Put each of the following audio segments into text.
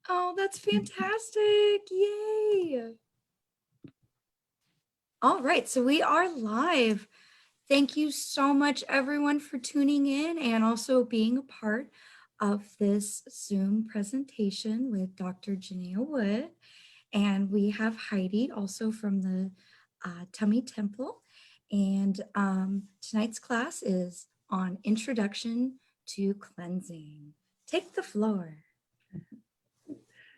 Oh, that's fantastic. Yay. All right, so we are live. Thank you so much, everyone, for tuning in and also being a part of this Zoom presentation with Dr. Jennea Wood. And we have Heidi also from the Tummy Temple. And tonight's class is on Introduction to Cleansing. Take the floor.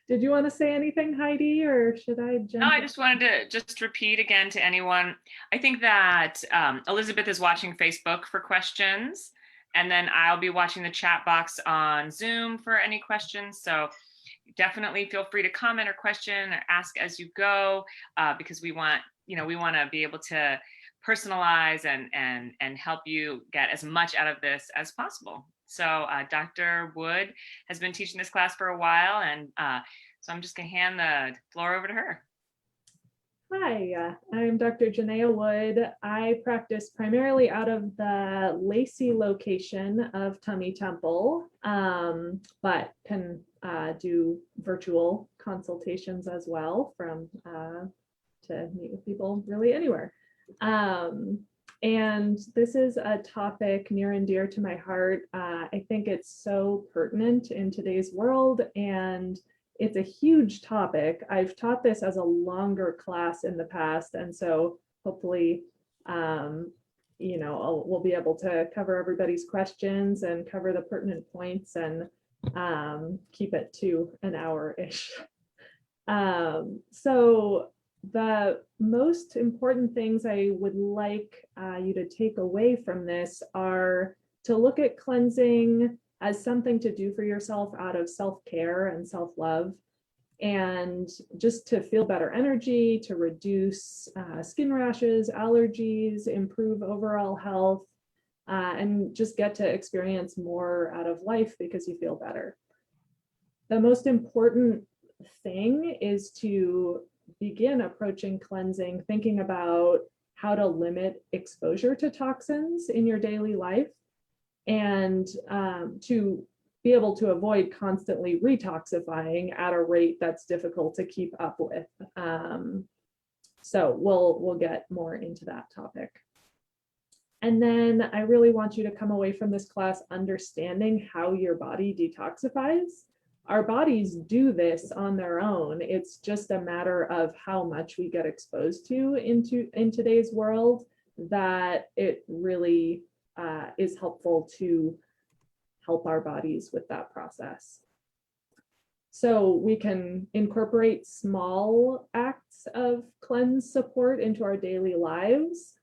Did you want to say anything, Heidi, or should I jump? No, I just wanted to just repeat again to anyone. I think that Elizabeth is watching Facebook for questions, and then I'll be watching the chat box on Zoom for any questions. So definitely feel free to comment or question or ask as you go, because we want to be able to personalize and help you get as much out of this as possible. So Dr. Wood has been teaching this class for a while, and so I'm just going to hand the floor over to her. Hi, I'm Dr. Jennea Wood. I practice primarily out of the Lacey location of Tummy Temple, but can do virtual consultations as well to meet with people really anywhere. And this is a topic near and dear to my heart. I think it's so pertinent in today's world, and it's a huge topic. I've taught this as a longer class in the past, and so hopefully, we'll be able to cover everybody's questions and cover the pertinent points and keep it to an hour-ish. So the most important things I would like you to take away from this are to look at cleansing as something to do for yourself out of self-care and self-love, and just to feel better energy, to reduce skin rashes, allergies, improve overall health, and just get to experience more out of life because you feel better. The most important thing is to begin approaching cleansing, thinking about how to limit exposure to toxins in your daily life, and to be able to avoid constantly retoxifying at a rate that's difficult to keep up with. So we'll get more into that topic. And then I really want you to come away from this class understanding how your body detoxifies. Our bodies do this on their own. It's just a matter of how much we get exposed to in today's world that it really is helpful to help our bodies with that process. So we can incorporate small acts of cleanse support into our daily lives,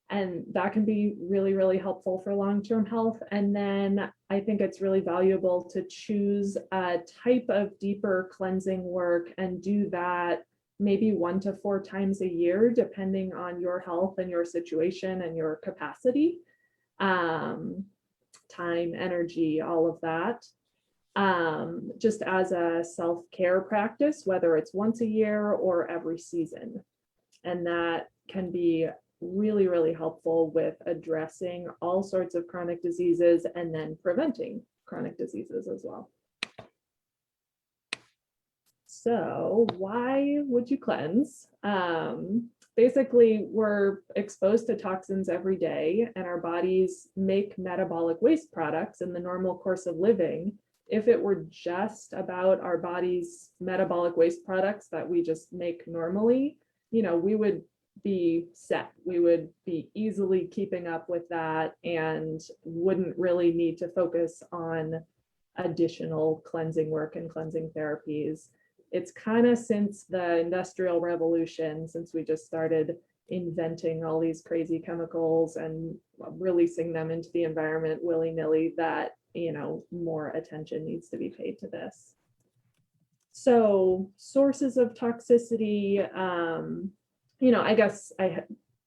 and that can be really, really helpful for long-term health. And then I think it's really valuable to choose a type of deeper cleansing work and do that maybe 1 to 4 times a year, depending on your health and your situation and your capacity. Time, energy, all of that, just as a self-care practice, whether it's once a year or every season. And that can be really, really helpful with addressing all sorts of chronic diseases and then preventing chronic diseases as well. So why would you cleanse? Basically, we're exposed to toxins every day, and our bodies make metabolic waste products in the normal course of living. If it were just about our body's metabolic waste products that we just make normally, we would be set. We would be easily keeping up with that and wouldn't really need to focus on additional cleansing work and cleansing therapies. It's kind of since the Industrial Revolution, since we just started inventing all these crazy chemicals and releasing them into the environment willy-nilly, that more attention needs to be paid to this. So sources of toxicity, I guess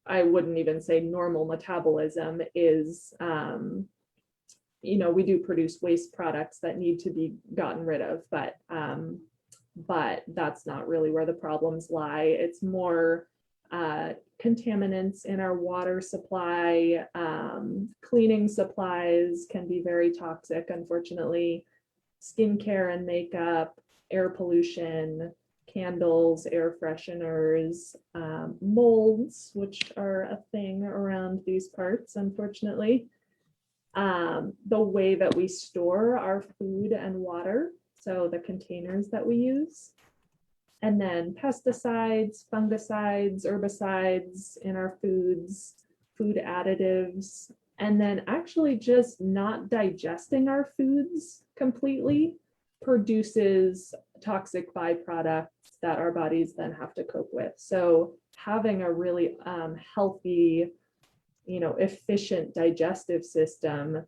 I wouldn't even say normal metabolism is, we do produce waste products that need to be gotten rid of, but that's not really where the problems lie. It's more contaminants in our water supply. Cleaning supplies can be very toxic, unfortunately. Skincare and makeup, air pollution, candles, air fresheners, molds, which are a thing around these parts, unfortunately. The way that we store our food and water, so the containers that we use, and then pesticides, fungicides, herbicides in our foods, food additives, and then actually just not digesting our foods completely produces toxic byproducts that our bodies then have to cope with. So having a really healthy, efficient digestive system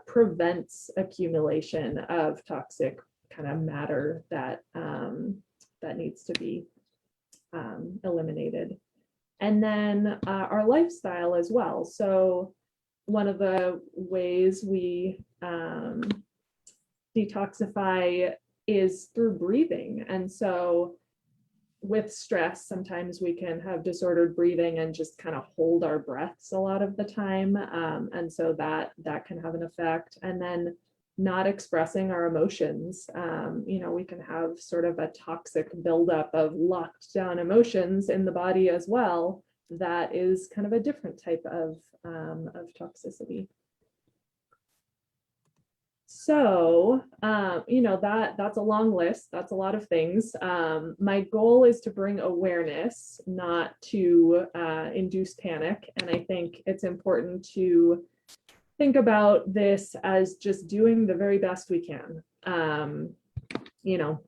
prevents accumulation of toxic kind of matter that that needs to be eliminated. And then our lifestyle as well. So one of the ways we detoxify is through breathing. And so with stress, sometimes we can have disordered breathing and just kind of hold our breaths a lot of the time. And so that can have an effect. And then not expressing our emotions. We can have sort of a toxic buildup of locked down emotions in the body as well. That is kind of a different type of toxicity. So, that's a long list. That's a lot of things. My goal is to bring awareness, not to induce panic. And I think it's important to think about this as just doing the very best we can.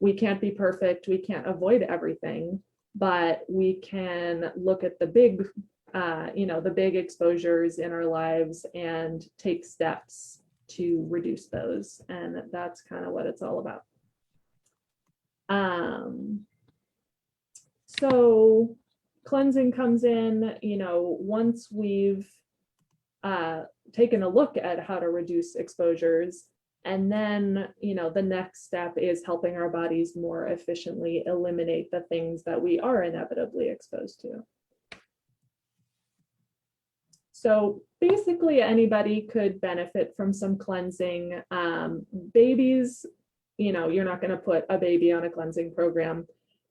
We can't be perfect. We can't avoid everything, but we can look at the big, the big exposures in our lives and take steps to reduce those. And that's kind of what it's all about. So cleansing comes in, once we've taken a look at how to reduce exposures. And then, the next step is helping our bodies more efficiently eliminate the things that we are inevitably exposed to. So basically anybody could benefit from some cleansing. Babies, you're not going to put a baby on a cleansing program.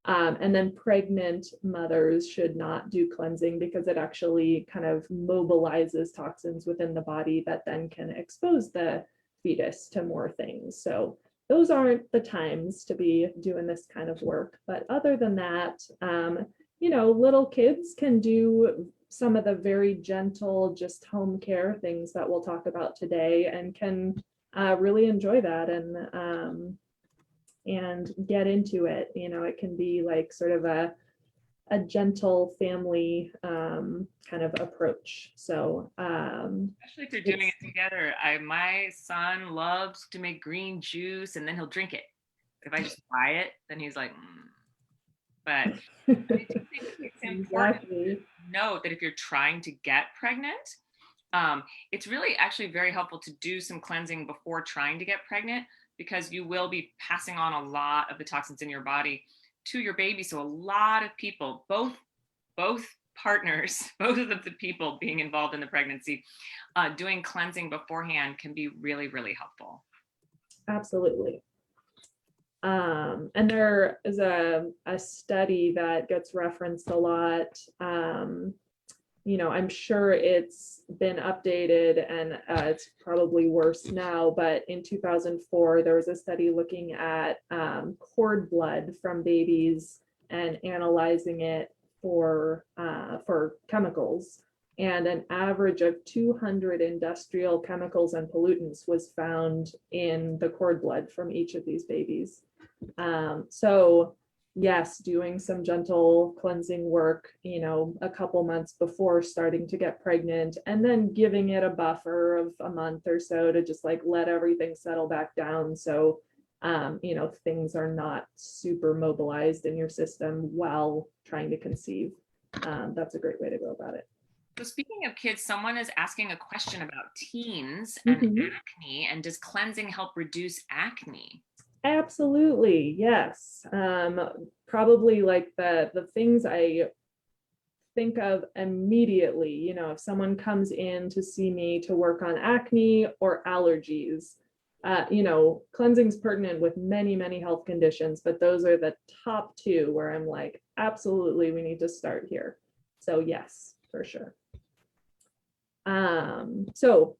And then pregnant mothers should not do cleansing because it actually kind of mobilizes toxins within the body that then can expose the fetus to more things. So those aren't the times to be doing this kind of work. But other than that, little kids can do some of the very gentle, just home care things that we'll talk about today and can really enjoy that and get into it. It can be like sort of a gentle family kind of approach. So especially if you're doing it together. My son loves to make green juice and then he'll drink it. If I just buy it, then he's like, But I think it's important to note that if you're trying to get pregnant, it's really actually very helpful to do some cleansing before trying to get pregnant, because you will be passing on a lot of the toxins in your body to your baby. So a lot of people, both partners, both of the people being involved in the pregnancy, doing cleansing beforehand can be really, really helpful. Absolutely. And there is a study that gets referenced a lot. I'm sure it's been updated and it's probably worse now, but in 2004, there was a study looking at cord blood from babies and analyzing it for chemicals. And an average of 200 industrial chemicals and pollutants was found in the cord blood from each of these babies. So yes, doing some gentle cleansing work, a couple months before starting to get pregnant, and then giving it a buffer of a month or so to just like let everything settle back down. So, things are not super mobilized in your system while trying to conceive. That's a great way to go about it. So speaking of kids, someone is asking a question about teens and acne, and does cleansing help reduce acne? Absolutely, yes. Probably like the things I think of immediately, if someone comes in to see me to work on acne or allergies, Cleansing is pertinent with many, many health conditions, but those are the top two where I'm like, absolutely, we need to start here. So yes, for sure. So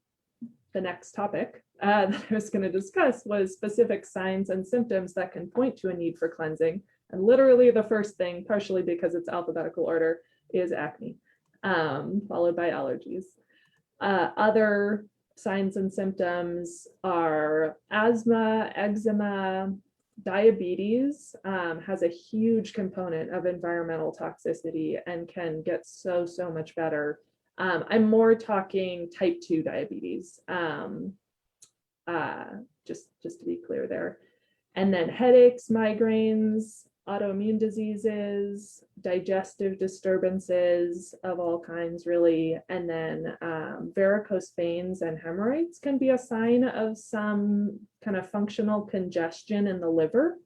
the next topic that I was going to discuss was specific signs and symptoms that can point to a need for cleansing. And literally the first thing, partially because it's alphabetical order, is acne, followed by allergies. Other signs and symptoms are asthma, eczema, diabetes has a huge component of environmental toxicity and can get so much better. I'm more talking type 2 diabetes, just to be clear there. And then headaches, migraines, autoimmune diseases, digestive disturbances of all kinds, really. And then varicose veins and hemorrhoids can be a sign of some kind of functional congestion in the liver.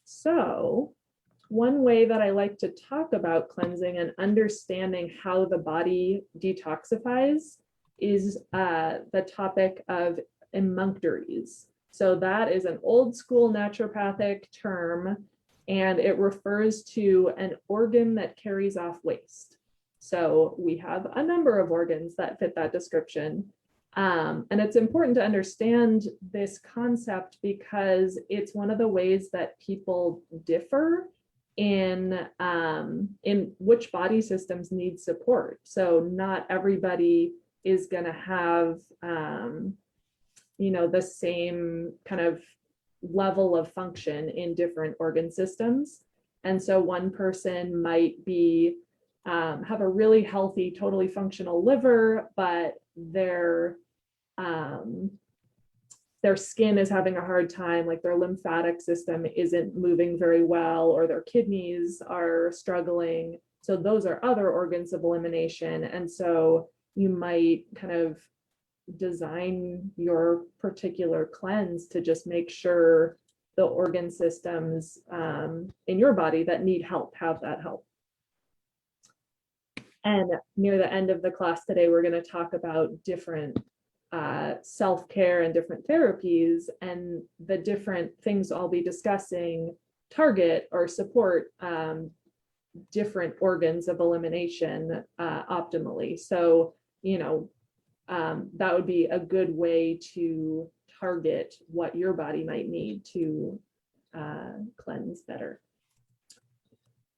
So one way that I like to talk about cleansing and understanding how the body detoxifies is the topic of emunctories. So that is an old school naturopathic term, and it refers to an organ that carries off waste. So we have a number of organs that fit that description. And it's important to understand this concept because it's one of the ways that people differ in which body systems need support. So not everybody is going to have the same kind of level of function in different organ systems. And so one person might be have a really healthy, totally functional liver, but their skin is having a hard time, like their lymphatic system isn't moving very well, or their kidneys are struggling. So those are other organs of elimination. And so you might kind of design your particular cleanse to just make sure the organ systems in your body that need help have that help. And near the end of the class today, we're going to talk about different self-care and different therapies, and the different things I'll be discussing target or support different organs of elimination optimally. So, that would be a good way to target what your body might need to cleanse better.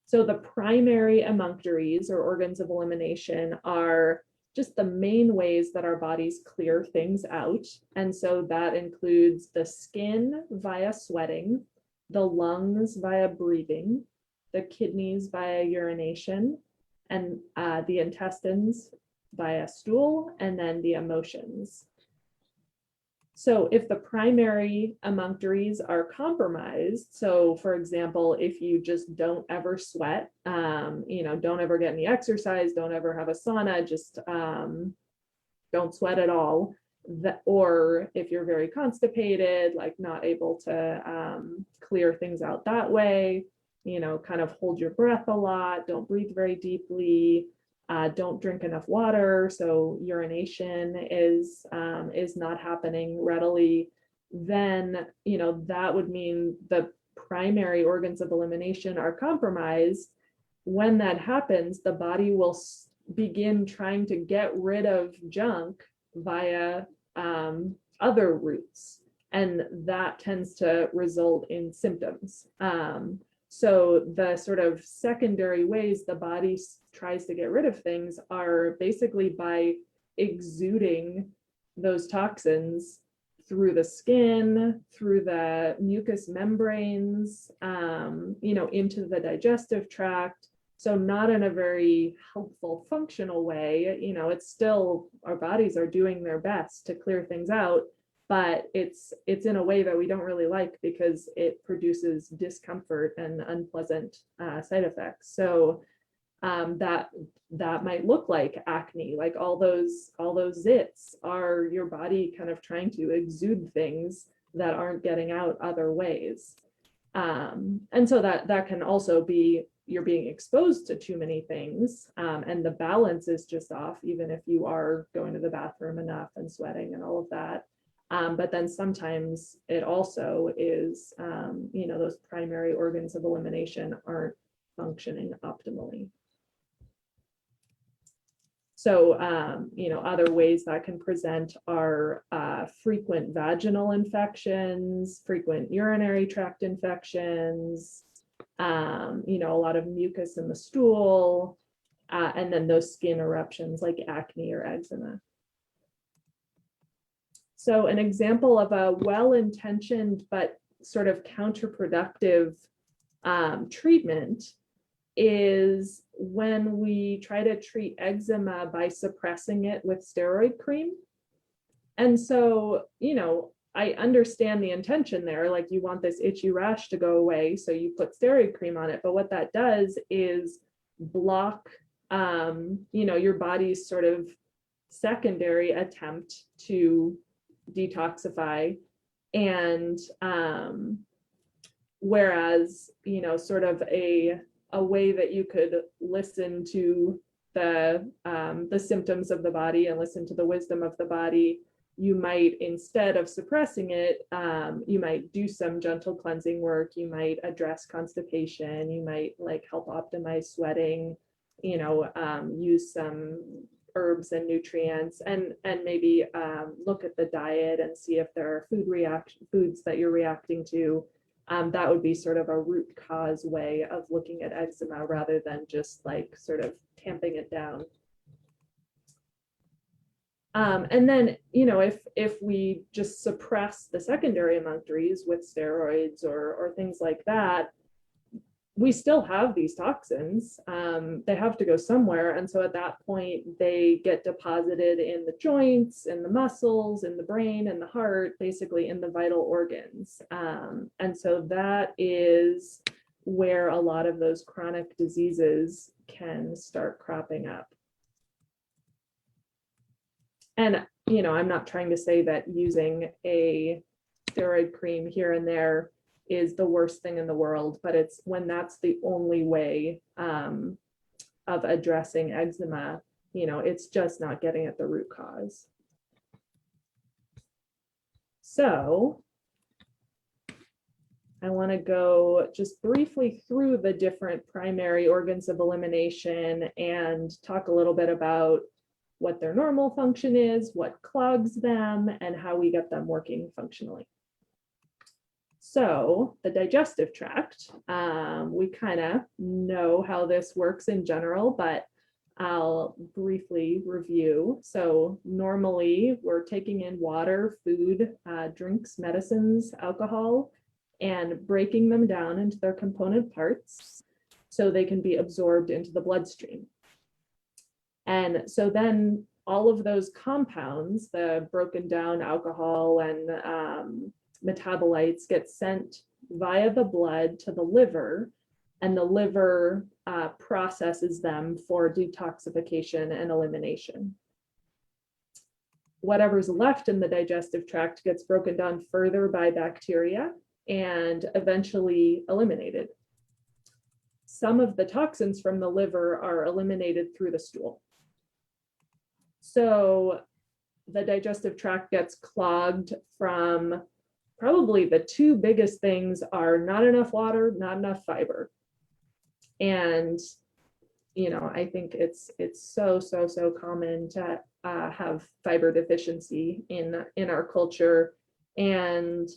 So the primary emunctories or organs of elimination are just the main ways that our bodies clear things out. And so that includes the skin via sweating, the lungs via breathing, the kidneys via urination, and the intestines via stool, and then the emotions. So if the primary emunctories are compromised, so for example, if you just don't ever sweat, don't ever get any exercise, don't ever have a sauna, just don't sweat at all, or if you're very constipated, like not able to clear things out that way, kind of hold your breath a lot, don't breathe very deeply, don't drink enough water, so urination is not happening readily, then that would mean the primary organs of elimination are compromised. When that happens, the body will begin trying to get rid of junk via other routes, and that tends to result in symptoms. So the sort of secondary ways the body tries to get rid of things are basically by exuding those toxins through the skin, through the mucous membranes, into the digestive tract. So not in a very helpful, functional way. It's still, our bodies are doing their best to clear things out, but it's in a way that we don't really like because it produces discomfort and unpleasant side effects. So that might look like acne, like all those zits are your body kind of trying to exude things that aren't getting out other ways. And so that can also be you're being exposed to too many things, and the balance is just off, even if you are going to the bathroom enough and sweating and all of that. But then sometimes it also is, those primary organs of elimination aren't functioning optimally. So, other ways that can present are frequent vaginal infections, frequent urinary tract infections, a lot of mucus in the stool, and then those skin eruptions like acne or eczema. So an example of a well-intentioned but sort of counterproductive treatment is when we try to treat eczema by suppressing it with steroid cream. And so, I understand the intention there, like you want this itchy rash to go away, so you put steroid cream on it. But what that does is block, your body's sort of secondary attempt to detoxify. And whereas, sort of a way that you could listen to the symptoms of the body and listen to the wisdom of the body, you might, instead of suppressing it, you might do some gentle cleansing work. You might address constipation. You might help optimize sweating, use some herbs and nutrients, and maybe look at the diet and see if there are foods that you're reacting to. That would be sort of a root cause way of looking at eczema rather than just sort of tamping it down. And then, if we just suppress the secondary emunctories with steroids or things like that, we still have these toxins. They have to go somewhere. And so at that point, they get deposited in the joints, in the muscles, in the brain, and the heart, basically in the vital organs. And so that is where a lot of those chronic diseases can start cropping up. And, I'm not trying to say that using a steroid cream here and there is the worst thing in the world, but it's when that's the only way of addressing eczema, it's just not getting at the root cause. So I want to go just briefly through the different primary organs of elimination and talk a little bit about what their normal function is, what clogs them, and how we get them working functionally. So the digestive tract, we kind of know how this works in general, but I'll briefly review. So normally we're taking in water, food, drinks, medicines, alcohol, and breaking them down into their component parts so they can be absorbed into the bloodstream. And so then all of those compounds, the broken down alcohol and metabolites, get sent via the blood to the liver, and the liver processes them for detoxification and elimination. Whatever's left in the digestive tract gets broken down further by bacteria and eventually eliminated. Some of the toxins from the liver are eliminated through the stool. So the digestive tract gets clogged from probably the two biggest things are not enough water, not enough fiber. And, I think it's so common to have fiber deficiency in our culture. And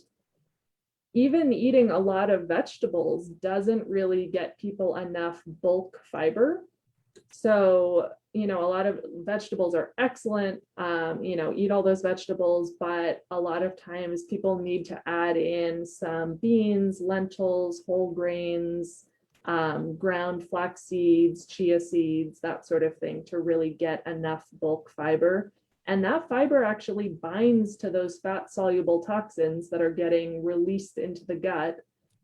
even eating a lot of vegetables doesn't really get people enough bulk fiber. So, a lot of vegetables are excellent, eat all those vegetables, but a lot of times people need to add in some beans, lentils, whole grains, ground flax seeds, chia seeds, that sort of thing to really get enough bulk fiber. And that fiber actually binds to those fat soluble toxins that are getting released into the gut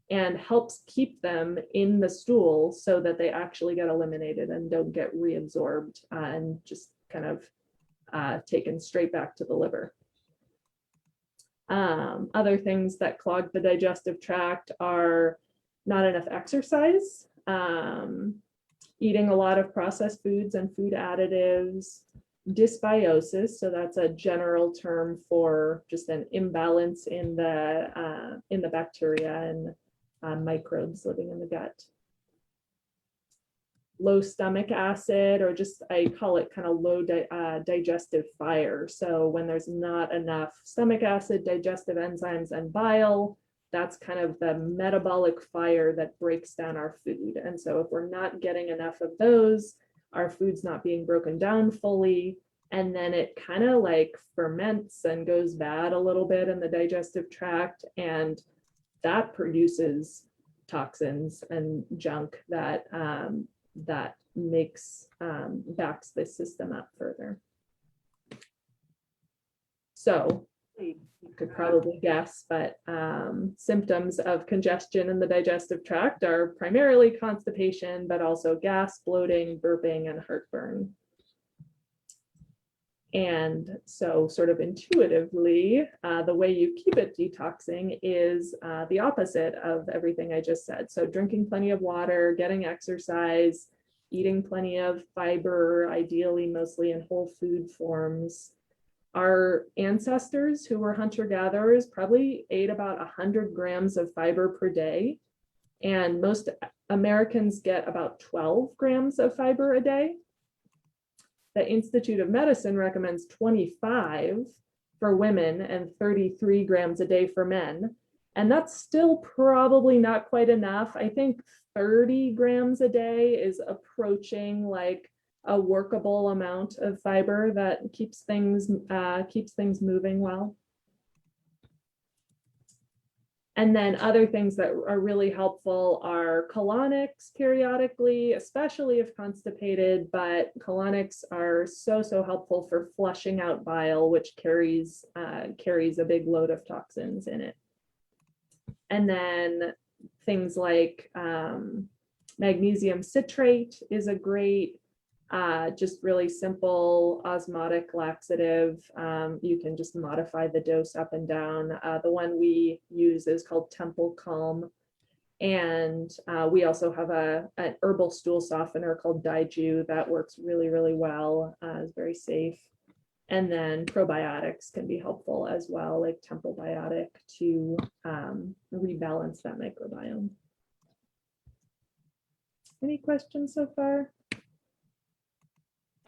and helps keep them in the stool so that they actually get eliminated and don't get reabsorbed and just kind of taken straight back to the liver. Other things that clog the digestive tract are not enough exercise. eating a lot of processed foods and food additives, dysbiosis. So that's a general term for just an imbalance in the bacteria and microbes living in the gut. Low stomach acid, or just I call it kind of low digestive fire. So when there's not enough stomach acid, digestive enzymes, and bile, that's kind of the metabolic fire that breaks down our food. And so if we're not getting enough of those, our food's not being broken down fully, and then it kind of like ferments and goes bad a little bit in the digestive tract, and that produces toxins and junk that that makes backs this system up further. So you could probably guess, but symptoms of congestion in the digestive tract are primarily constipation, but also gas, bloating, burping, and heartburn. And so sort of intuitively, the way you keep it detoxing is the opposite of everything I just said. So drinking plenty of water, getting exercise, eating plenty of fiber, ideally mostly in whole food forms. Our ancestors who were hunter-gatherers probably ate about 100 grams of fiber per day. And most Americans get about 12 grams of fiber a day. The Institute of Medicine recommends 25 for women and 33 grams a day for men. And that's still probably not quite enough. I think 30 grams a day is approaching like a workable amount of fiber that keeps things moving well. And then other things that are really helpful are colonics periodically, especially if constipated, but colonics are so helpful for flushing out bile, which carries a big load of toxins in it. And then things like magnesium citrate is a great, just really simple osmotic laxative. You can just modify the dose up and down. The one we use is called Temple Calm. And we also have an herbal stool softener called Daiju that works really well, is very safe. And then probiotics can be helpful as well, like Temple Biotic, to rebalance that microbiome. Any questions so far?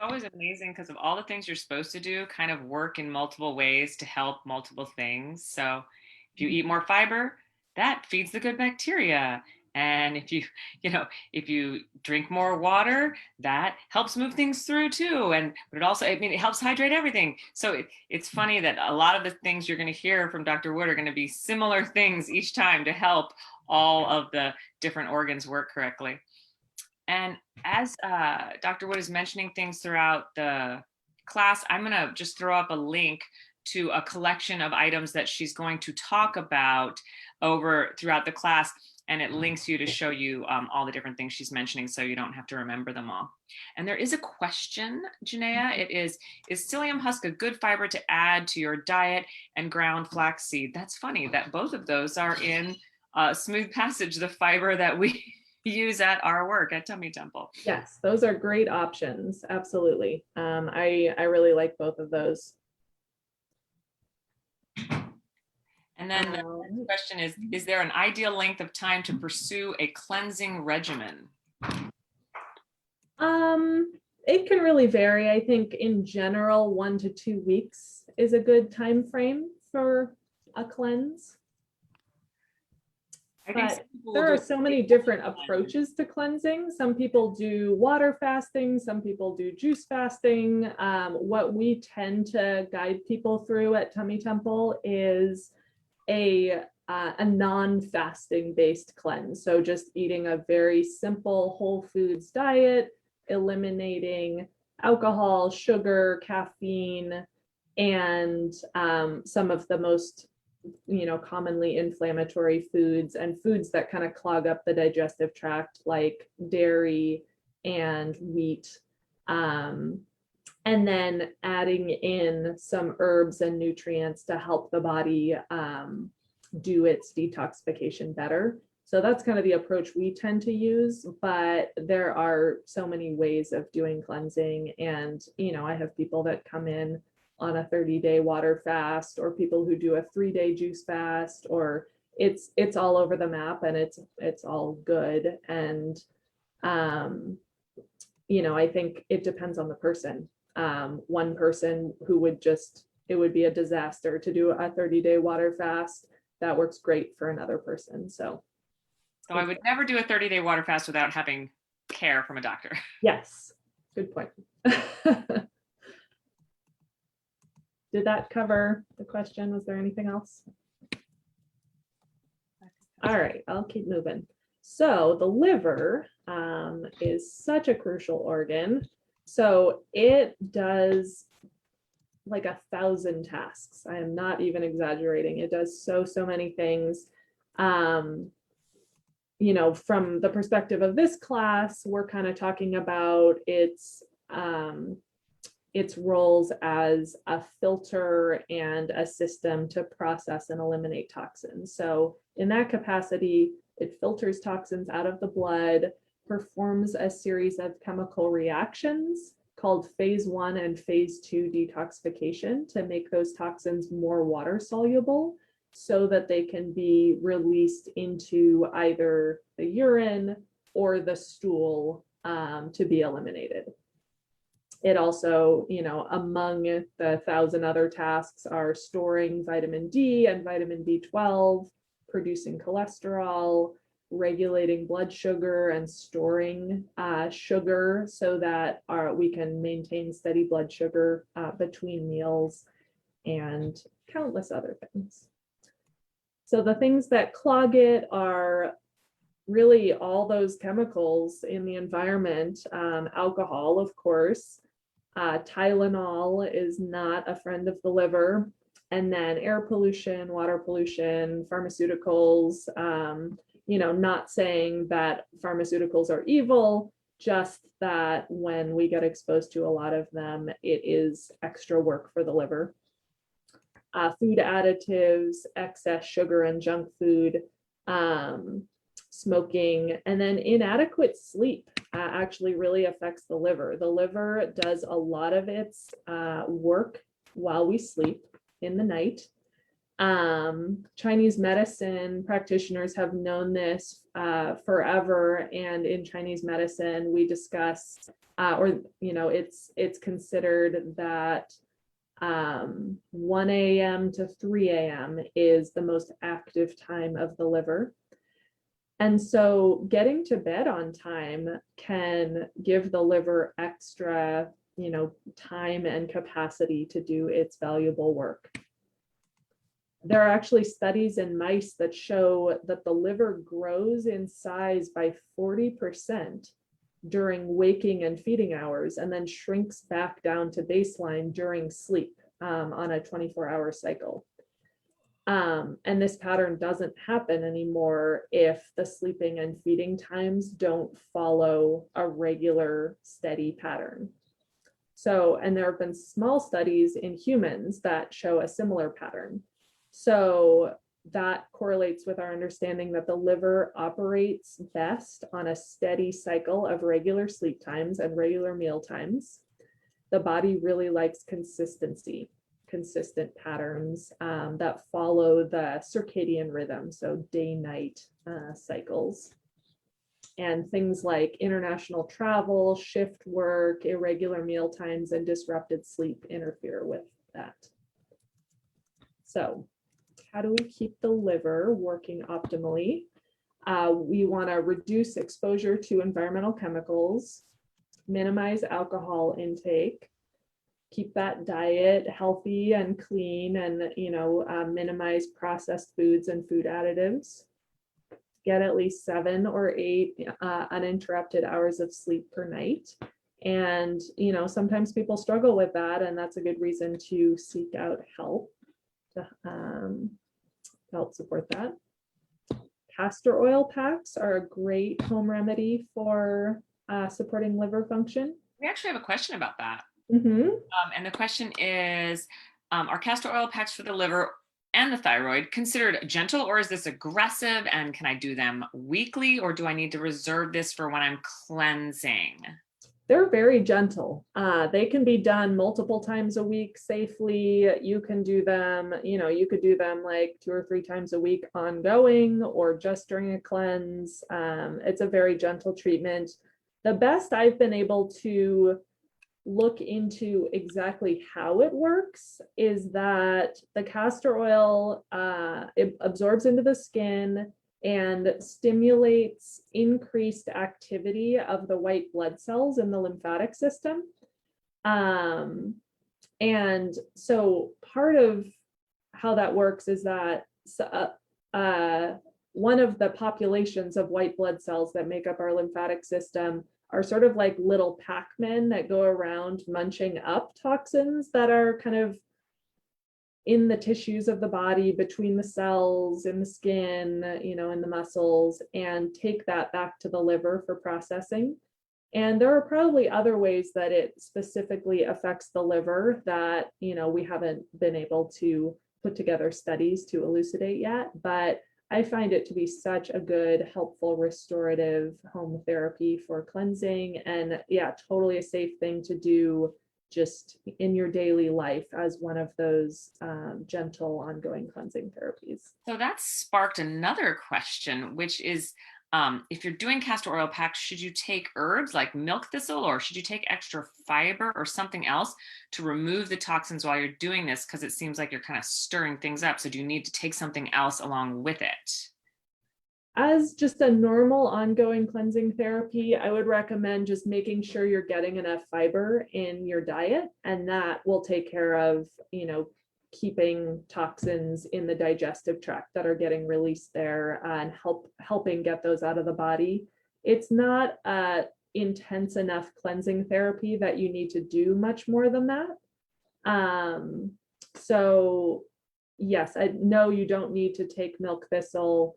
Always amazing because of all the things you're supposed to do kind of work in multiple ways to help multiple things. So if you eat more fiber, that feeds the good bacteria. And if you drink more water, that helps move things through too. But it also, it helps hydrate everything. So it's funny that a lot of the things you're going to hear from Dr. Wood are going to be similar things each time to help all of the different organs work correctly. And as Dr. Wood is mentioning things throughout the class, I'm going to just throw up a link to a collection of items that she's going to talk about throughout the class. And it links you to show you all the different things she's mentioning, so you don't have to remember them all. And there is a question, Jennea. It is psyllium husk a good fiber to add to your diet, and ground flaxseed? That's funny that both of those are in Smooth Passage, the fiber that we use at our work at Tummy Temple. Yes, those are great options. Absolutely. I really like both of those. And then the next question is there an ideal length of time to pursue a cleansing regimen? It can really vary. I think in general, 1 to 2 weeks is a good time frame for a cleanse. But there are so many different approaches to cleansing. Some people do water fasting, some people do juice fasting. What we tend to guide people through at Tummy Temple is a non-fasting based cleanse. So just eating a very simple whole foods diet, eliminating alcohol, sugar, caffeine, and some of the most commonly inflammatory foods and foods that kind of clog up the digestive tract, like dairy and wheat. And then adding in some herbs and nutrients to help the body do its detoxification better. So that's kind of the approach we tend to use, but there are so many ways of doing cleansing. And, I have people that come in on a 30-day water fast, or people who do a 3-day juice fast, or it's all over the map, and it's all good. And, I think it depends on the person. One person who it would be a disaster to do a 30-day water fast. That works great for another person. So I would never do a 30-day water fast without having care from a doctor. yes, good point. Did that cover the question? Was there anything else? All right, I'll keep moving. So the liver is such a crucial organ. So it does like 1,000 tasks. I am not even exaggerating. It does so many things. From the perspective of this class, we're kind of talking about its roles as a filter and a system to process and eliminate toxins. So in that capacity, it filters toxins out of the blood, performs a series of chemical reactions called phase 1 and phase 2 detoxification to make those toxins more water soluble so that they can be released into either the urine or the stool to be eliminated. It also, among the 1,000 other tasks are storing vitamin D and vitamin B12, producing cholesterol, regulating blood sugar and storing sugar so that we can maintain steady blood sugar between meals, and countless other things. So the things that clog it are really all those chemicals in the environment. Alcohol, of course. Tylenol is not a friend of the liver. And then air pollution, water pollution, pharmaceuticals, not saying that pharmaceuticals are evil, just that when we get exposed to a lot of them, it is extra work for the liver. Food additives, excess sugar and junk food, smoking, and then inadequate sleep actually really affects the liver. The liver does a lot of its work while we sleep in the night. Chinese medicine practitioners have known this forever, and in Chinese medicine we discuss it's considered that 1 a.m. to 3 a.m. is the most active time of the liver. And so getting to bed on time can give the liver extra, time and capacity to do its valuable work. There are actually studies in mice that show that the liver grows in size by 40% during waking and feeding hours, and then shrinks back down to baseline during sleep on a 24-hour cycle. And this pattern doesn't happen anymore if the sleeping and feeding times don't follow a regular, steady pattern. So, and there have been small studies in humans that show a similar pattern. So that correlates with our understanding that the liver operates best on a steady cycle of regular sleep times and regular meal times. The body really likes consistency, consistent patterns that follow the circadian rhythm, so day-night cycles. And things like international travel, shift work, irregular meal times, and disrupted sleep interfere with that. So how do we keep the liver working optimally? We want to reduce exposure to environmental chemicals, minimize alcohol intake, keep that diet healthy and clean, and minimize processed foods and food additives. Get at least 7 or 8 uninterrupted hours of sleep per night. And sometimes people struggle with that, and that's a good reason to seek out help to help support that. Castor oil packs are a great home remedy for supporting liver function. We actually have a question about that. Mm-hmm. And the question is, are castor oil packs for the liver and the thyroid considered gentle, or is this aggressive? And can I do them weekly, or do I need to reserve this for when I'm cleansing? They're very gentle. They can be done multiple times a week safely. You can do them, you could do them like 2 or 3 times a week ongoing, or just during a cleanse. It's a very gentle treatment. The best I've been able to look into exactly how it works is that the castor oil, it absorbs into the skin and stimulates increased activity of the white blood cells in the lymphatic system. And so part of how that works is that one of the populations of white blood cells that make up our lymphatic system are sort of like little Pac-Men that go around munching up toxins that are kind of in the tissues of the body, between the cells, in the skin, in the muscles, and take that back to the liver for processing. And there are probably other ways that it specifically affects the liver that, we haven't been able to put together studies to elucidate yet, but I find it to be such a good, helpful, restorative home therapy for cleansing, and yeah, totally a safe thing to do just in your daily life as one of those gentle ongoing cleansing therapies. So that sparked another question, which is, if you're doing castor oil packs, should you take herbs like milk thistle, or should you take extra fiber or something else to remove the toxins while you're doing this? Because it seems like you're kind of stirring things up. So do you need to take something else along with it? As just a normal ongoing cleansing therapy, I would recommend just making sure you're getting enough fiber in your diet, and that will take care of, keeping toxins in the digestive tract that are getting released there, and helping get those out of the body. It's not intense enough cleansing therapy that you need to do much more than that. So yes, I know you don't need to take milk thistle.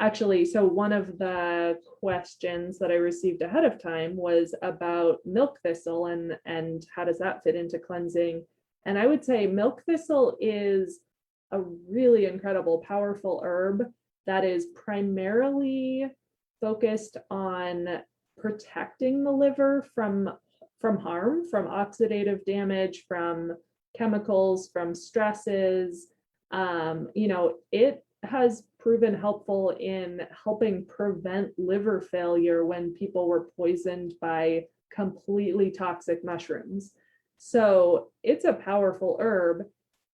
Actually, so one of the questions that I received ahead of time was about milk thistle and how does that fit into cleansing? And I would say milk thistle is a really incredible, powerful herb that is primarily focused on protecting the liver from harm, from oxidative damage, from chemicals, from stresses. It has proven helpful in helping prevent liver failure when people were poisoned by completely toxic mushrooms. So it's a powerful herb,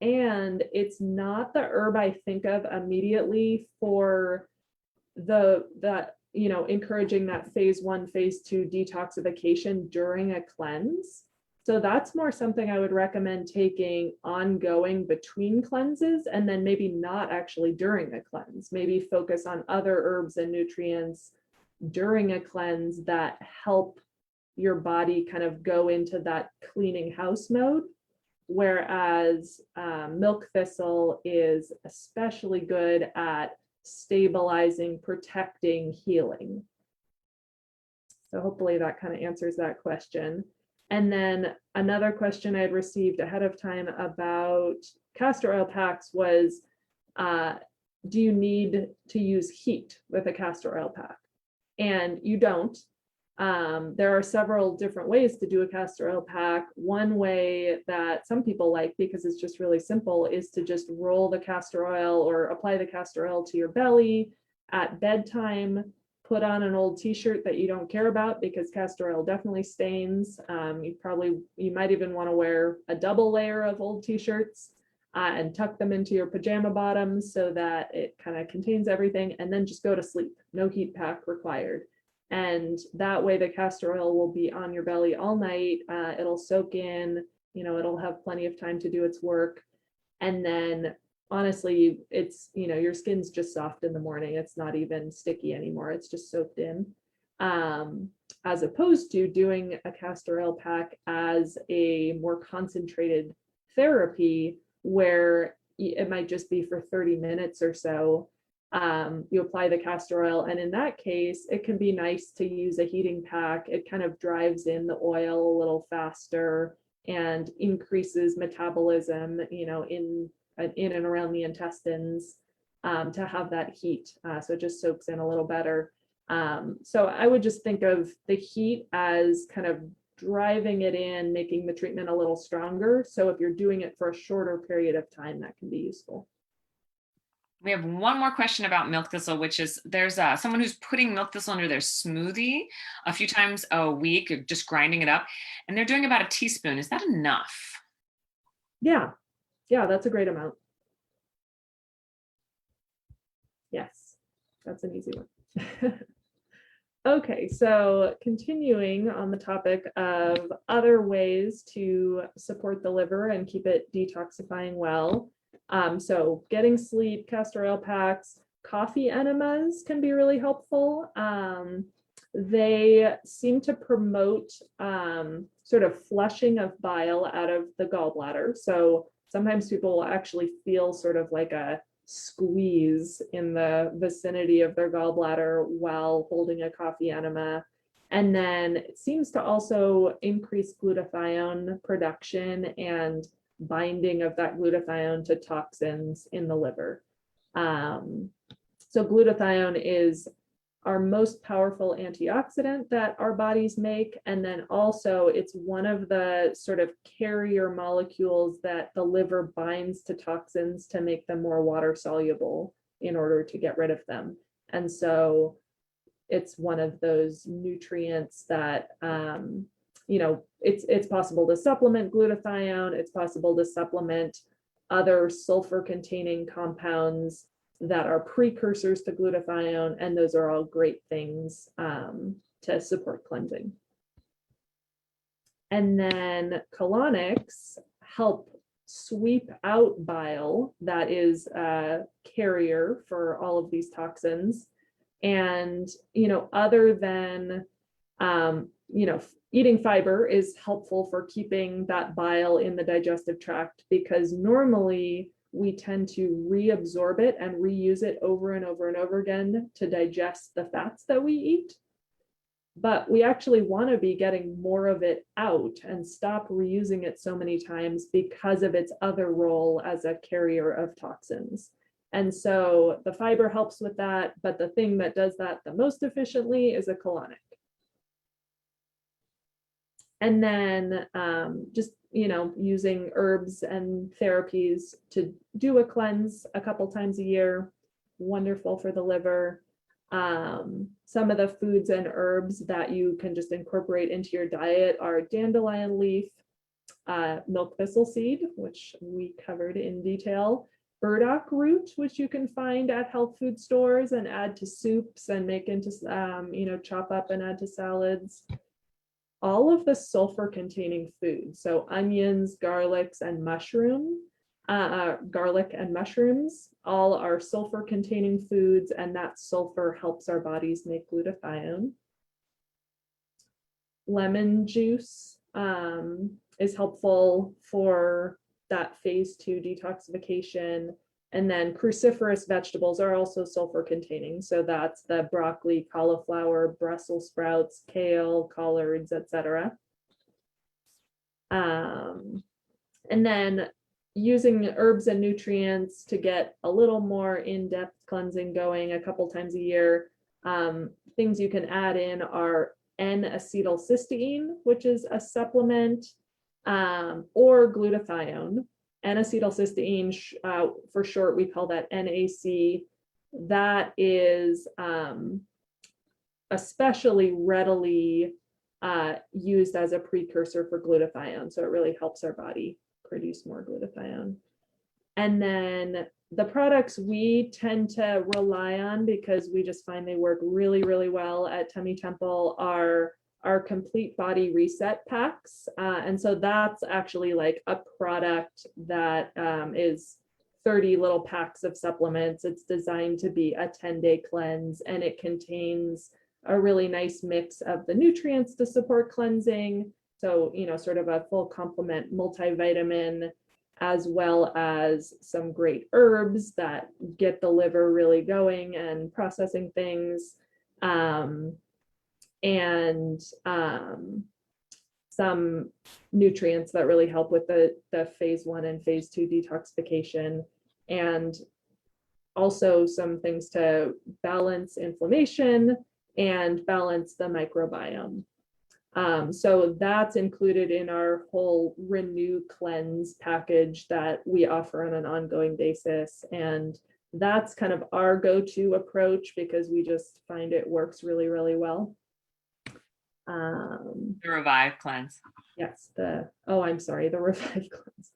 and it's not the herb I think of immediately for encouraging that phase 1, phase 2 detoxification during a cleanse. So that's more something I would recommend taking ongoing between cleanses, and then maybe not actually during a cleanse. Maybe focus on other herbs and nutrients during a cleanse that help your body kind of go into that cleaning house mode. Whereas milk thistle is especially good at stabilizing, protecting, healing. So hopefully that kind of answers that question. And then another question I had received ahead of time about castor oil packs was, do you need to use heat with a castor oil pack? And you don't. There are several different ways to do a castor oil pack. One way that some people like, because it's just really simple, is to just roll the castor oil or apply the castor oil to your belly at bedtime. Put on an old t-shirt that you don't care about, because castor oil definitely stains. You might even want to wear a double layer of old t-shirts and tuck them into your pajama bottoms so that it kind of contains everything, and then just go to sleep. No heat pack required. And that way the castor oil will be on your belly all night. It'll soak in, it'll have plenty of time to do its work. And then honestly, it's, your skin's just soft in the morning. It's not even sticky anymore. It's just soaked in. As opposed to doing a castor oil pack as a more concentrated therapy, where it might just be for 30 minutes or so. You apply the castor oil, and in that case, it can be nice to use a heating pack. It kind of drives in the oil a little faster and increases metabolism, in in and around the intestines to have that heat. So it just soaks in a little better. So I would just think of the heat as kind of driving it in, making the treatment a little stronger. So if you're doing it for a shorter period of time, that can be useful. We have one more question about milk thistle, which is there's someone who's putting milk thistle into their smoothie a few times a week, or just grinding it up, and they're doing about a teaspoon. Is that enough? Yeah, that's a great amount. Yes, that's an easy one. Okay, so continuing on the topic of other ways to support the liver and keep it detoxifying well. So getting sleep, castor oil packs, coffee enemas can be really helpful. They seem to promote sort of flushing of bile out of the gallbladder. So sometimes people will actually feel sort of like a squeeze in the vicinity of their gallbladder while holding a coffee enema. And then it seems to also increase glutathione production and binding of that glutathione to toxins in the liver. So glutathione is our most powerful antioxidant that our bodies make. And then also it's one of the sort of carrier molecules that the liver binds to toxins to make them more water soluble in order to get rid of them. And so it's one of those nutrients that, it's possible to supplement glutathione. It's possible to supplement other sulfur containing compounds that are precursors to glutathione, and those are all great things to support cleansing. And then colonics help sweep out bile that is a carrier for all of these toxins. And, other than, eating fiber is helpful for keeping that bile in the digestive tract, because normally we tend to reabsorb it and reuse it over and over and over again to digest the fats that we eat. But we actually want to be getting more of it out and stop reusing it so many times because of its other role as a carrier of toxins. And so the fiber helps with that, but the thing that does that the most efficiently is a colonic. And then using herbs and therapies to do a cleanse a couple times a year, wonderful for the liver. Some of the foods and herbs that you can just incorporate into your diet are dandelion leaf, milk thistle seed, which we covered in detail, burdock root, which you can find at health food stores and add to soups and make into, chop up and add to salads. All of the sulfur containing foods, so onions, garlic and mushrooms, all are sulfur containing foods, and that sulfur helps our bodies make glutathione. Lemon juice is helpful for that phase 2 detoxification. And then cruciferous vegetables are also sulfur containing. So that's the broccoli, cauliflower, Brussels sprouts, kale, collards, etc. And then using herbs and nutrients to get a little more in-depth cleansing going a couple times a year. Things you can add in are N-acetylcysteine, which is a supplement, or glutathione. N-acetylcysteine, for short, we call that NAC. That is especially readily used as a precursor for glutathione. So it really helps our body produce more glutathione. And then the products we tend to rely on, because we just find they work really, really well at Tummy Temple, are our complete body reset packs. And so that's actually like a product that is 30 little packs of supplements. It's designed to be a 10-day cleanse, and it contains a really nice mix of the nutrients to support cleansing. So, sort of a full complement multivitamin, as well as some great herbs that get the liver really going and processing things. And some nutrients that really help with the phase 1 and phase 2 detoxification, and also some things to balance inflammation and balance the microbiome. So that's included in our whole Renew Cleanse package that we offer on an ongoing basis. And that's kind of our go-to approach because we just find it works really, really well. The Revive Cleanse. Yes, I'm sorry, the Revive Cleanse.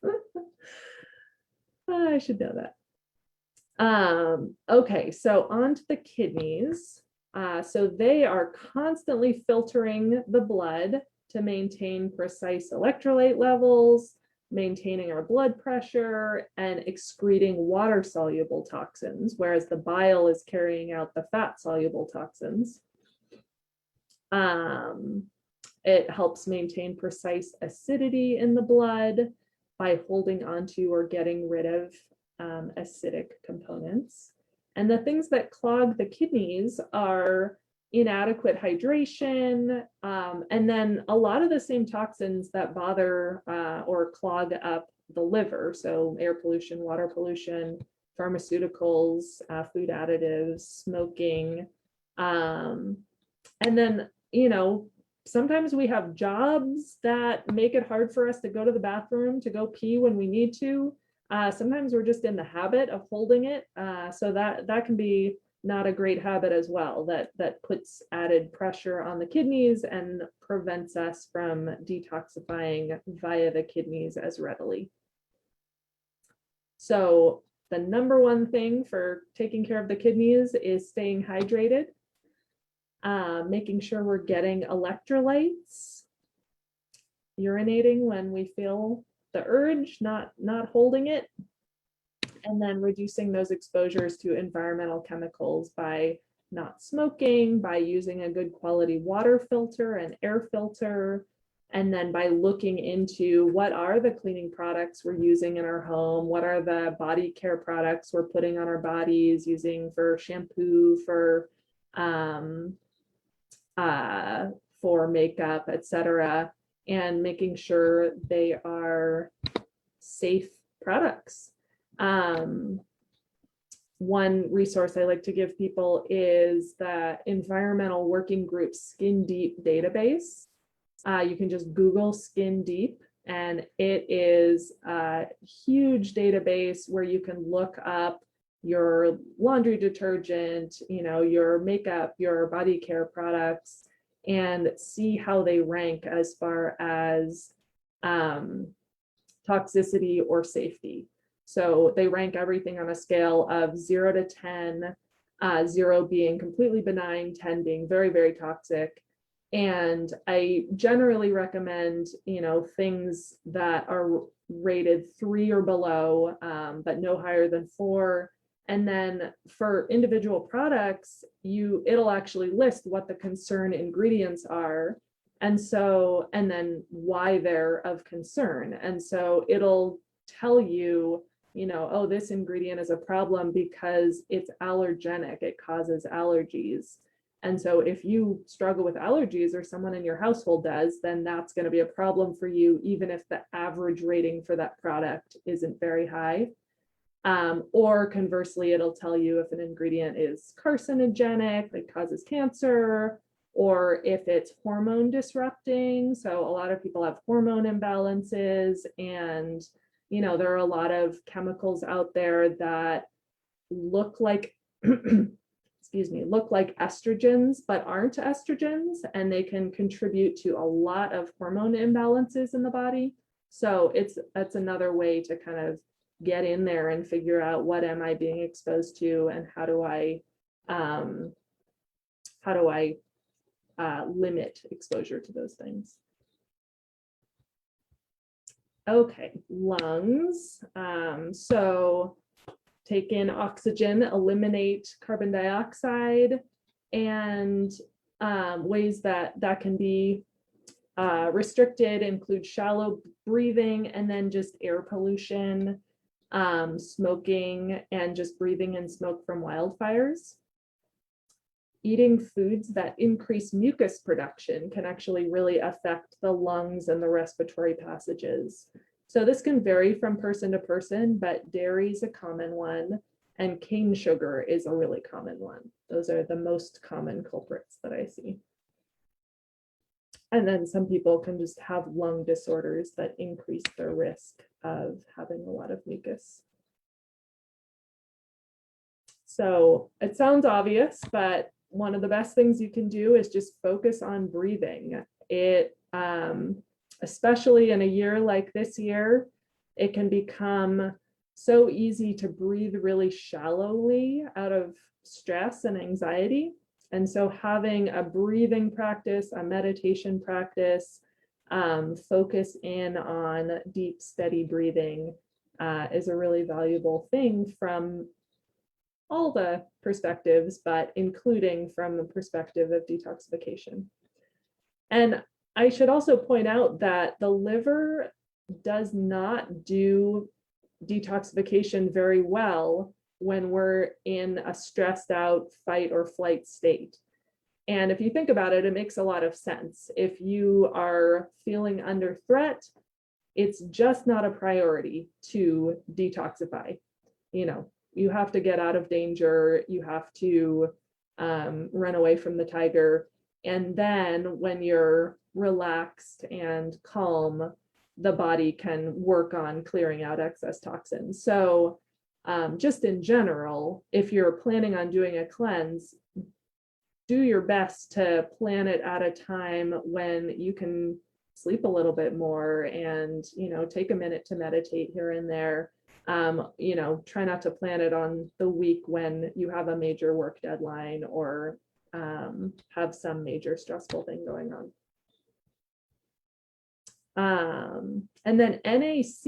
I should know that. Okay, so on to the kidneys. So they are constantly filtering the blood to maintain precise electrolyte levels, maintaining our blood pressure, and excreting water-soluble toxins, whereas the bile is carrying out the fat-soluble toxins. It helps maintain precise acidity in the blood by holding onto or getting rid of acidic components. And the things that clog the kidneys are inadequate hydration, and then a lot of the same toxins that bother or clog up the liver. So air pollution, water pollution, pharmaceuticals, food additives, smoking. And then, sometimes we have jobs that make it hard for us to go to the bathroom, to go pee when we need to. Sometimes we're just in the habit of holding it. So that can be not a great habit as well, that puts added pressure on the kidneys and prevents us from detoxifying via the kidneys as readily. So the number one thing for taking care of the kidneys is staying hydrated, making sure we're getting electrolytes, urinating when we feel the urge, not holding it, and then reducing those exposures to environmental chemicals by not smoking, by using a good quality water filter and air filter, and then by looking into what are the cleaning products we're using in our home, what are the body care products we're putting on our bodies, using for shampoo, for makeup, etc., and making sure they are safe products. One resource I like to give people is the Environmental Working Group Skin Deep database. You can just Google Skin Deep, and it is a huge database where you can look up your laundry detergent, your makeup, your body care products, and see how they rank as far as toxicity or safety. So they rank everything on a scale of 0 to 10, 0 being completely benign, 10 being very, very toxic. And I generally recommend, things that are rated 3 or below, but no higher than 4. And then for individual products, it'll actually list what the concern ingredients are. And then why they're of concern. And so it'll tell you, oh, this ingredient is a problem because it's allergenic, it causes allergies. And so if you struggle with allergies or someone in your household does, then that's going to be a problem for you, even if the average rating for that product isn't very high. Or conversely, it'll tell you if an ingredient is carcinogenic, like causes cancer, or if it's hormone disrupting. So a lot of people have hormone imbalances, and there are a lot of chemicals out there that look like look like estrogens but aren't estrogens, and they can contribute to a lot of hormone imbalances in the body. So that's another way to kind of get in there and figure out what am I being exposed to, and how do I limit exposure to those things. Okay, lungs. So take in oxygen, eliminate carbon dioxide, and ways that can be restricted include shallow breathing, and then just air pollution, smoking, and just breathing in smoke from wildfires. eating foods that increase mucus production can actually really affect the lungs and the respiratory passages. So this can vary from person to person, but dairy is a common one, and cane sugar is a really common one. Those are the most common culprits that I see. And then some people can just have lung disorders that increase their risk of having a lot of mucus. So it sounds obvious, but one of the best things you can do is just focus on breathing. It, especially in a year like this year, it can become so easy to breathe really shallowly out of stress and anxiety. And so having a breathing practice, a meditation practice, focus in on deep, steady breathing is a really valuable thing from all the perspectives, but including from the perspective of detoxification. And I should also point out that the liver does not do detoxification very well when we're in a stressed out fight or flight state. And if you think about it, it makes a lot of sense. If you are feeling under threat, it's just not a priority to detoxify. You know, you have to get out of danger, you have to run away from the tiger. And then when you're relaxed and calm, the body can work on clearing out excess toxins. So just in general, if you're planning on doing a cleanse, do your best to plan it at a time when you can sleep a little bit more and, you know, take a minute to meditate here and there. You know, try not to plan it on the week when you have a major work deadline or have some major stressful thing going on. And then NAC,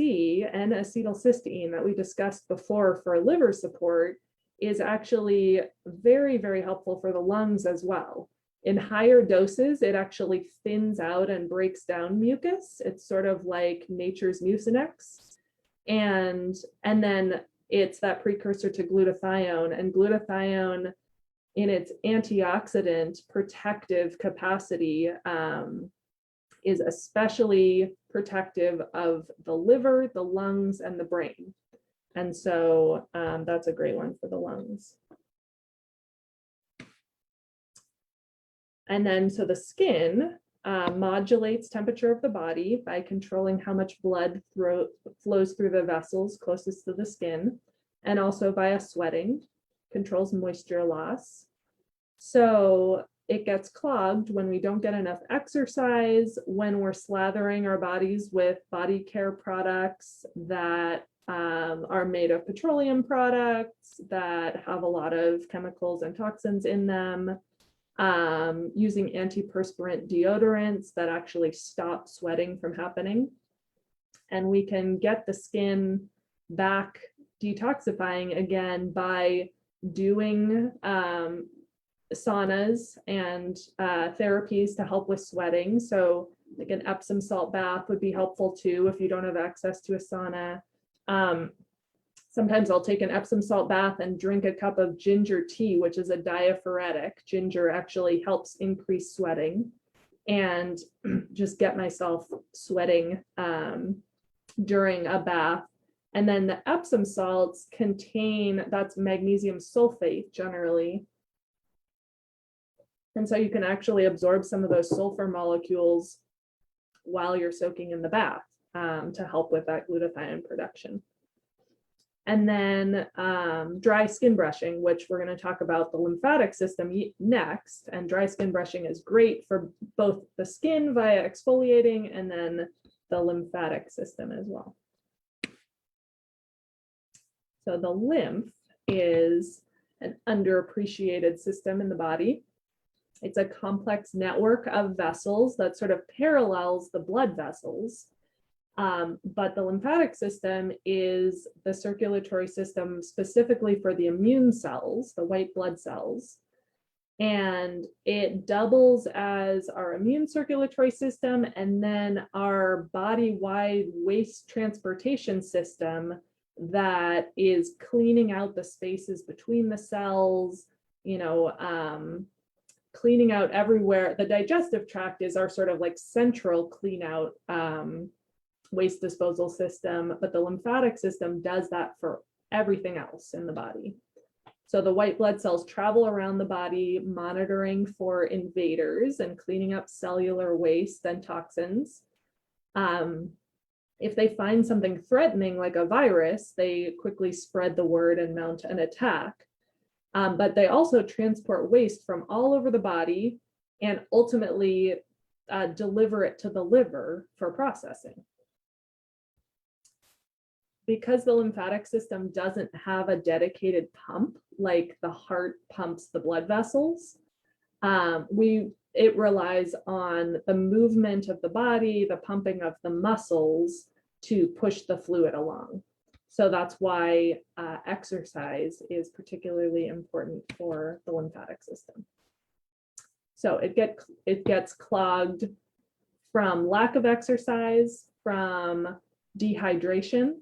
N-acetylcysteine, that we discussed before for liver support, is actually very, very helpful for the lungs as well. In higher doses, it actually thins out and breaks down mucus. It's sort of like nature's Mucinex. And then it's that precursor to glutathione, and glutathione in its antioxidant protective capacity is especially protective of the liver, the lungs, and the brain. And so that's a great one for the lungs. And then so the skin modulates temperature of the body by controlling how much blood flows through the vessels closest to the skin, and also via sweating, controls moisture loss. So it gets clogged when we don't get enough exercise, when we're slathering our bodies with body care products that are made of petroleum products that have a lot of chemicals and toxins in them, using antiperspirant deodorants that actually stop sweating from happening. And we can get the skin back detoxifying again by doing saunas and therapies to help with sweating. So like an Epsom salt bath would be helpful too if you don't have access to a sauna. Sometimes I'll take an Epsom salt bath and drink a cup of ginger tea, which is a diaphoretic. Ginger actually helps increase sweating, and just get myself sweating during a bath. And then the Epsom salts contain, that's magnesium sulfate generally. And so you can actually absorb some of those sulfur molecules while you're soaking in the bath to help with that glutathione production. And then dry skin brushing, which we're going to talk about the lymphatic system next. And dry skin brushing is great for both the skin via exfoliating and then the lymphatic system as well. So the lymph is an underappreciated system in the body. It's a complex network of vessels that sort of parallels the blood vessels. But the lymphatic system is the circulatory system specifically for the immune cells, the white blood cells. And it doubles as our immune circulatory system and then our body-wide waste transportation system that is cleaning out the spaces between the cells, you know, cleaning out everywhere. The digestive tract is our sort of like central clean out waste disposal system, but the lymphatic system does that for everything else in the body. So the white blood cells travel around the body, monitoring for invaders and cleaning up cellular waste and toxins. If they find something threatening like a virus, they quickly spread the word and mount an attack. But they also transport waste from all over the body and ultimately deliver it to the liver for processing. Because the lymphatic system doesn't have a dedicated pump like the heart pumps the blood vessels, it relies on the movement of the body, the pumping of the muscles to push the fluid along. So that's why exercise is particularly important for the lymphatic system. So it gets clogged from lack of exercise, from dehydration,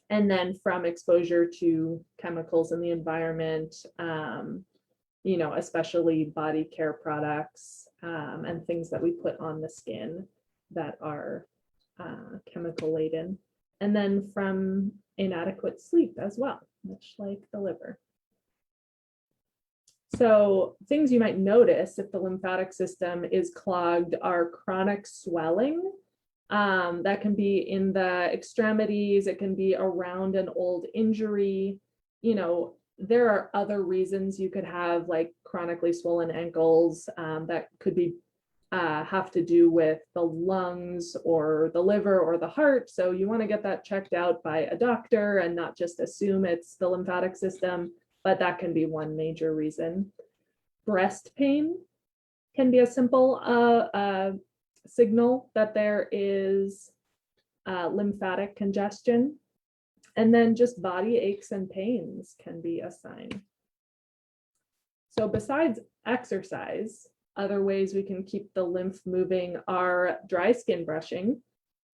and then from exposure to chemicals in the environment, especially body care products and things that we put on the skin that are chemical laden. And then from inadequate sleep as well, much like the liver. So things you might notice if the lymphatic system is clogged are chronic swelling. That can be in the extremities, it can be around an old injury. There are other reasons you could have like chronically swollen ankles that could be have to do with the lungs or the liver or the heart. So you want to get that checked out by a doctor and not just assume it's the lymphatic system, but that can be one major reason. Breast pain can be a simple signal that there is lymphatic congestion. And then just body aches and pains can be a sign. So besides exercise, other ways we can keep the lymph moving are dry skin brushing.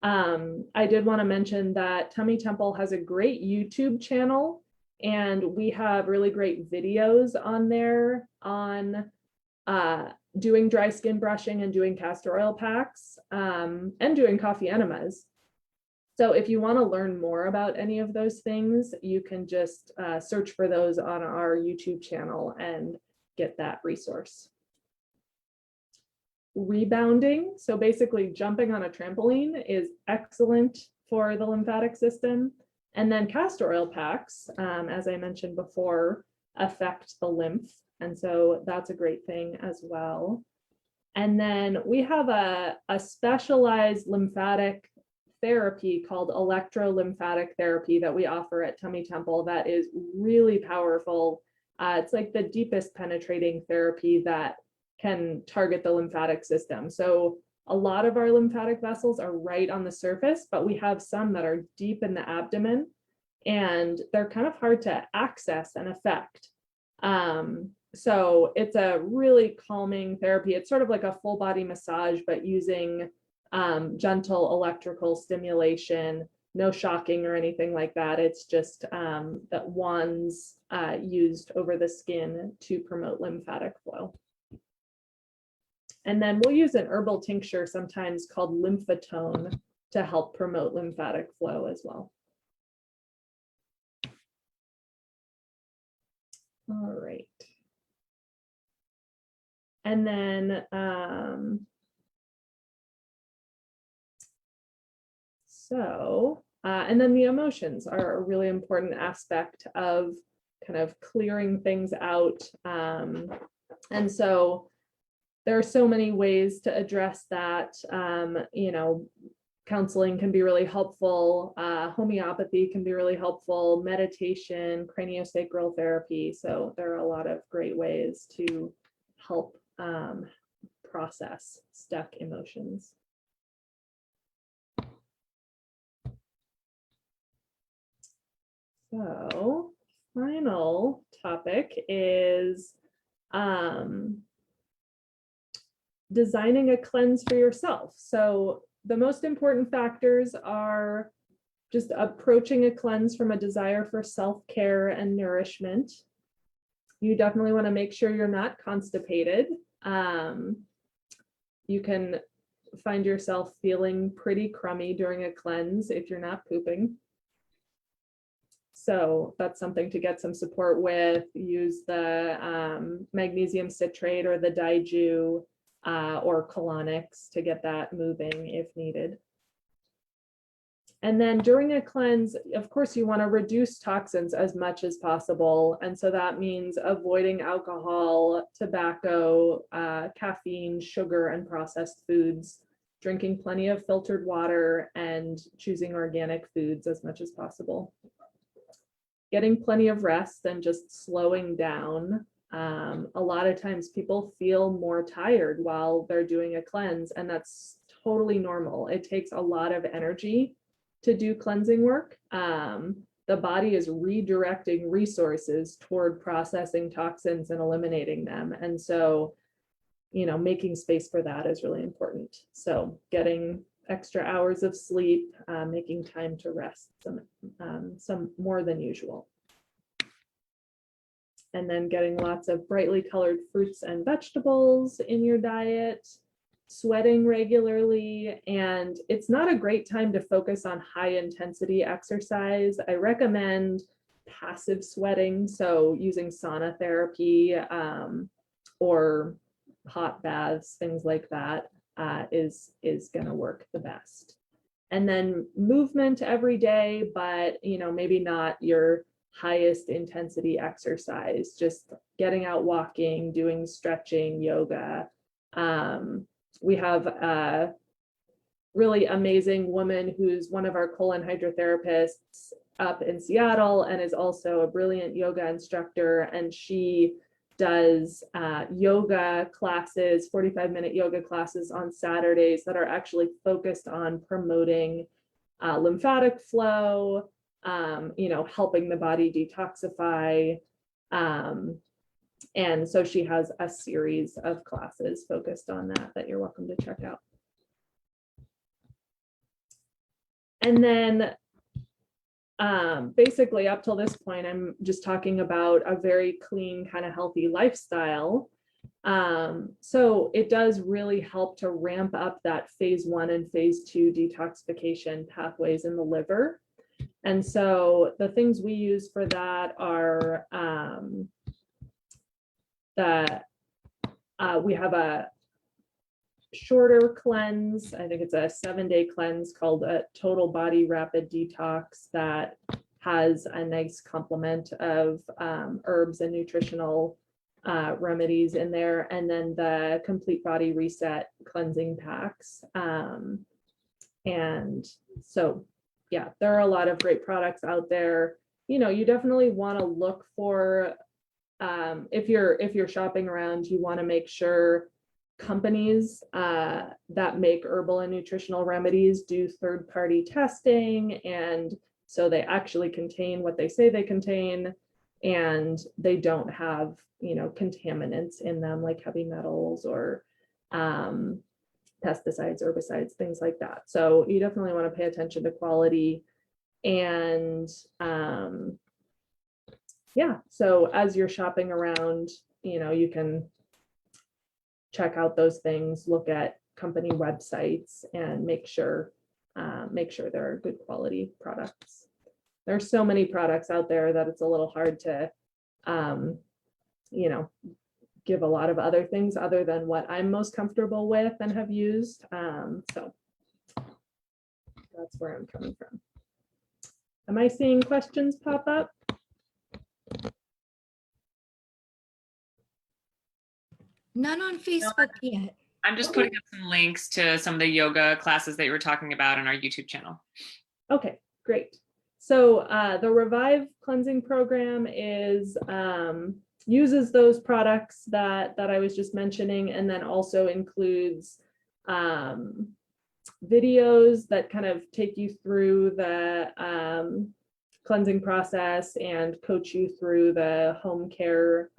I did want to mention that Tummy Temple has a great YouTube channel, and we have really great videos on there on doing dry skin brushing and doing castor oil packs and doing coffee enemas. So if you want to learn more about any of those things, you can just search for those on our YouTube channel and get that resource. Rebounding, so basically jumping on a trampoline, is excellent for the lymphatic system. And then castor oil packs, as I mentioned before, affect the lymph. And so that's a great thing as well. And then we have a specialized lymphatic therapy called Electrolymphatic Therapy that we offer at Tummy Temple that is really powerful. It's like the deepest penetrating therapy that can target the lymphatic system. So a lot of our lymphatic vessels are right on the surface, but we have some that are deep in the abdomen, and they're kind of hard to access and affect. So it's a really calming therapy. It's sort of like a full body massage, but using gentle electrical stimulation, no shocking or anything like that. It's just that wands used over the skin to promote lymphatic flow. And then we'll use an herbal tincture sometimes called lymphatone to help promote lymphatic flow as well. All right. And then and then the emotions are a really important aspect of kind of clearing things out. And so there are so many ways to address that. Counseling can be really helpful. Homeopathy can be really helpful. Meditation, craniosacral therapy. So there are a lot of great ways to help process stuck emotions. So final topic is designing a cleanse for yourself. So the most important factors are just approaching a cleanse from a desire for self-care and nourishment. You definitely want to make sure you're not constipated. You can find yourself feeling pretty crummy during a cleanse if you're not pooping. So that's something to get some support with. Use the magnesium citrate or the Daiju or Colonics to get that moving if needed. And then during a cleanse, of course, you want to reduce toxins as much as possible. And so that means avoiding alcohol, tobacco, caffeine, sugar, and processed foods, drinking plenty of filtered water, and choosing organic foods as much as possible. Getting plenty of rest and just slowing down. A lot of times people feel more tired while they're doing a cleanse, and that's totally normal. It takes a lot of energy to do cleansing work. The body is redirecting resources toward processing toxins and eliminating them. And so, making space for that is really important. So getting extra hours of sleep, making time to rest some more than usual. And then getting lots of brightly colored fruits and vegetables in your diet, sweating regularly. And it's not a great time to focus on high intensity exercise. I recommend passive sweating. So using sauna therapy or hot baths, things like that is going to work the best. And then movement every day, but maybe not your highest intensity exercise, just getting out walking, doing stretching, yoga. We have a really amazing woman who's one of our colon hydrotherapists up in Seattle and is also a brilliant yoga instructor. And she does yoga classes, 45-minute yoga classes on Saturdays that are actually focused on promoting lymphatic flow, helping the body detoxify. And so she has a series of classes focused on that you're welcome to check out. And then basically up till this point, I'm just talking about a very clean, kind of healthy lifestyle. So it does really help to ramp up that phase 1 and phase 2 detoxification pathways in the liver. And so the things we use for that are we have a shorter cleanse. I think it's a 7-day cleanse called a Total Body Rapid Detox that has a nice complement of herbs and nutritional remedies in there. And then the Complete Body Reset cleansing packs. And so, yeah, there are a lot of great products out there. You definitely want to look for, if you're shopping around, you want to make sure companies that make herbal and nutritional remedies do third-party testing, and so they actually contain what they say they contain, and they don't have contaminants in them like heavy metals or pesticides, herbicides, things like that. So you definitely want to pay attention to quality. And yeah, so as you're shopping around, you can check out those things, look at company websites, and make sure there are good quality products. There's so many products out there that it's a little hard to give a lot of other things other than what I'm most comfortable with and have used. So that's where I'm coming from. Am I seeing questions pop up? None on Facebook yet. I'm just putting up some links to some of the yoga classes that you were talking about on our YouTube channel. Okay, great. So the Revive cleansing program is uses those products that I was just mentioning, and then also includes videos that kind of take you through the cleansing process and coach you through the home care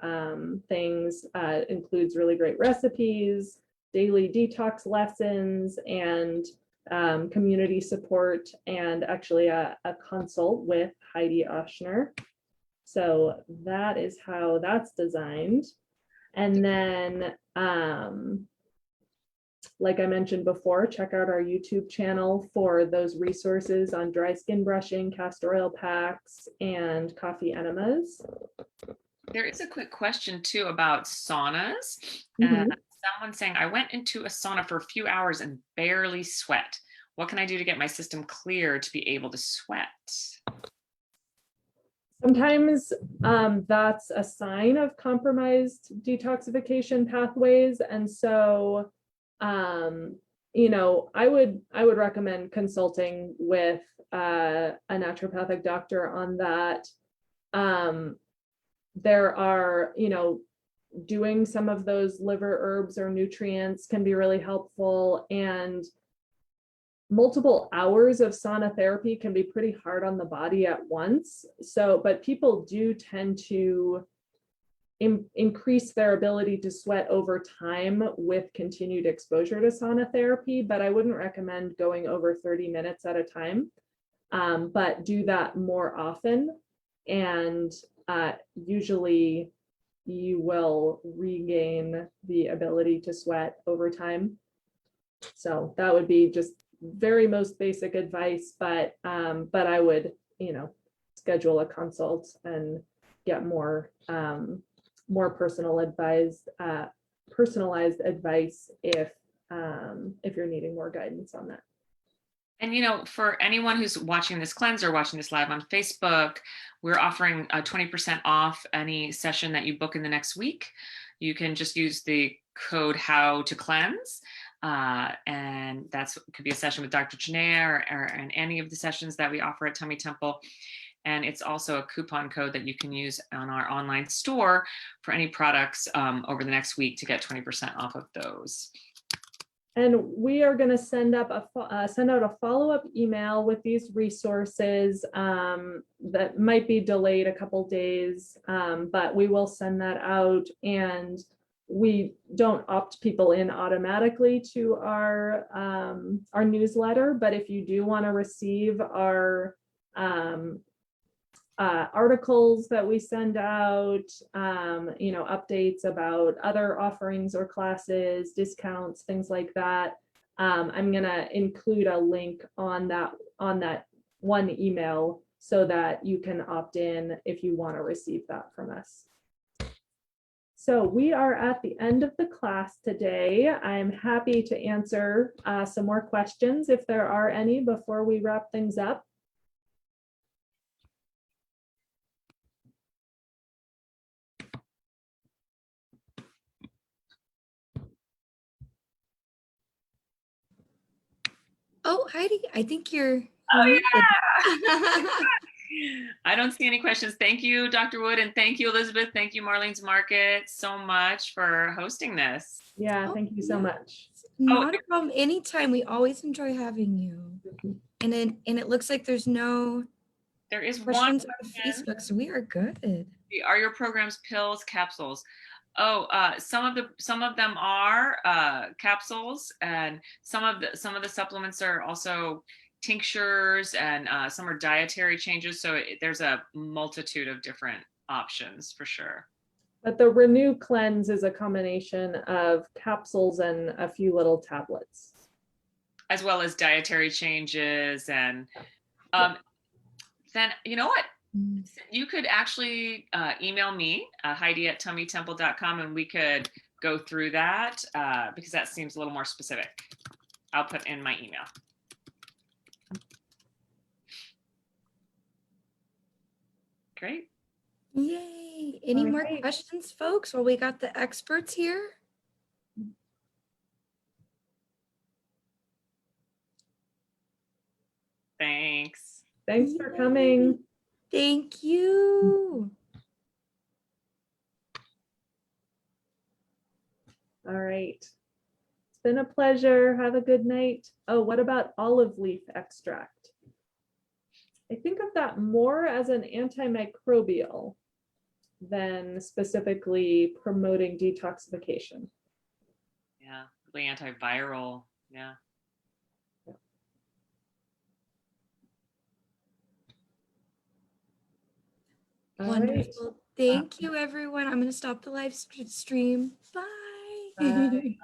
things. Includes really great recipes, daily detox lessons, and community support, and actually a consult with Heidi Oshner. So that is how that's designed. And then Like I mentioned before, check out our YouTube channel for those resources on dry skin brushing, castor oil packs, and coffee enemas. There is a quick question too about saunas. Mhm. Someone saying, I went into a sauna for a few hours and barely sweat. What can I do to get my system clear to be able to sweat? Sometimes that's a sign of compromised detoxification pathways. And so, you know, I would recommend consulting with a naturopathic doctor on that. There are, you know, doing some of those liver herbs or nutrients can be really helpful, and multiple hours of sauna therapy can be pretty hard on the body at once. So, but people do tend to increase their ability to sweat over time with continued exposure to sauna therapy, but I wouldn't recommend going over 30 minutes at a time. But do that more often, and usually you will regain the ability to sweat over time. So that would be just very most basic advice, but I would, you know, schedule a consult and get more more personalized advice if you're needing more guidance on that. And, you know, for anyone who's watching this cleanse or watching this live on Facebook, we're offering 20% off any session that you book in the next week. You can just use the code how to cleanse. And that's could be a session with Dr. Jennea or in any of the sessions that we offer at Tummy Temple. And it's also a coupon code that you can use on our online store for any products over the next week to get 20% off of those. And we are going to send out a follow-up email with these resources that might be delayed a couple days, but we will send that out. And we don't opt people in automatically to our newsletter, but if you do want to receive our articles that we send out, you know, updates about other offerings or classes, discounts, things like that, I'm going to include a link on that one email so that you can opt in if you want to receive that from us. So we are at the end of the class today. I'm happy to answer some more questions if there are any before we wrap things up. Oh, Heidi, I think you're Oh, yeah. I don't see any questions. Thank you, Dr. Wood, and thank you, Elizabeth. Thank you, Marlene's Market, so much for hosting this. Yeah, thank you so much. Not a problem. Anytime. We always enjoy having you. And it looks like there is one questions on question. Facebook, so we are good. Are your programs pills, capsules? Oh, some of them are capsules, and some of the supplements are also tinctures, and some are dietary changes. So there's a multitude of different options for sure. But the Renew Cleanse is a combination of capsules and a few little tablets, as well as dietary changes. And then, you know what? You could actually email me, Heidi@tummytemple.com, and we could go through that because that seems a little more specific. I'll put in my email. Great. Yay. Any more questions, folks, while we got the experts here? Thanks. Thanks for coming. Thank you. All right. It's been a pleasure. Have a good night. Oh, what about olive leaf extract? I think of that more as an antimicrobial than specifically promoting detoxification. Yeah, really antiviral. Yeah. Wonderful. Thank you, everyone. I'm going to stop the live stream. Bye. Bye.